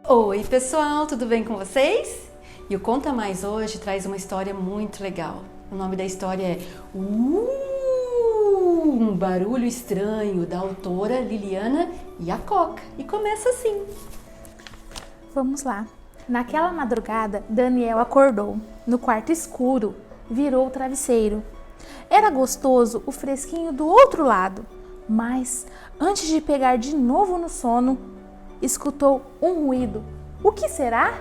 Oi pessoal, tudo bem com vocês? E o Conta Mais hoje traz uma história muito legal. O nome da história é Um Barulho Estranho, da autora Liliana Yacoca. E começa assim. Vamos lá. Naquela madrugada, Daniel acordou. No quarto escuro, virou o travesseiro. Era gostoso o fresquinho do outro lado, mas antes de pegar de novo no sono, escutou um ruído. O que será?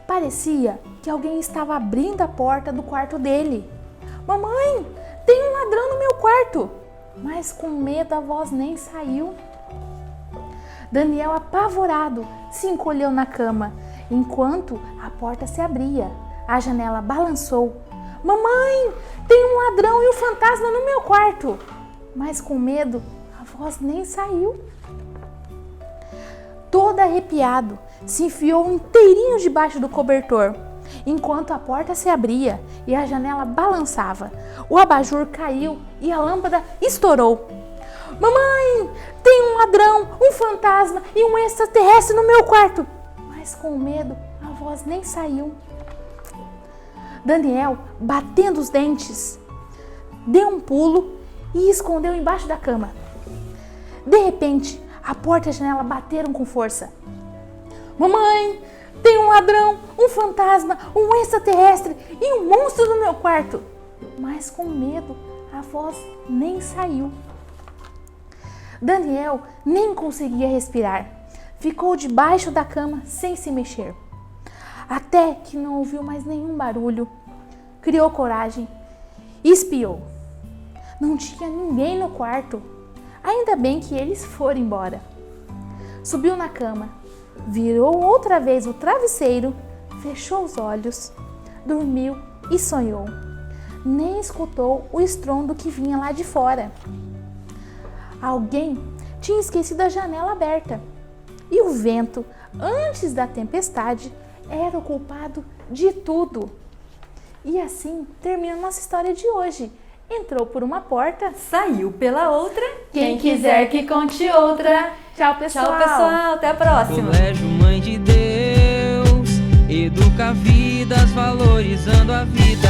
Parecia que alguém estava abrindo a porta do quarto dele. Mamãe, tem um ladrão no meu quarto! Mas com medo a voz nem saiu. Daniel, apavorado, se encolheu na cama, enquanto a porta se abria. A janela balançou. Mamãe, tem um ladrão e um fantasma no meu quarto! Mas com medo, a voz nem saiu. Todo arrepiado, se enfiou inteirinho debaixo do cobertor, enquanto a porta se abria e a janela balançava. O abajur caiu e a lâmpada estourou. Mamãe, tem um ladrão, um fantasma e um extraterrestre no meu quarto! Mas com medo, a voz nem saiu. Daniel, batendo os dentes, deu um pulo e escondeu embaixo da cama. De repente, a porta e a janela bateram com força. Mamãe, tem um ladrão, um fantasma, um extraterrestre e um monstro no meu quarto! Mas com medo, a voz nem saiu. Daniel nem conseguia respirar. Ficou debaixo da cama sem se mexer. Até que não ouviu mais nenhum barulho. Criou coragem e espiou. Não tinha ninguém no quarto. Ainda bem que eles foram embora. Subiu na cama, virou outra vez o travesseiro, fechou os olhos, dormiu e sonhou. Nem escutou o estrondo que vinha lá de fora. Alguém tinha esquecido a janela aberta. E o vento, antes da tempestade, era o culpado de tudo. E assim termina nossa história de hoje. Entrou por uma porta, Saiu pela outra. Quem quiser que conte outra. Tchau, pessoal. Tchau pessoal, até a próxima. Colégio Mãe de Deus, educa vidas, valorizando a vida.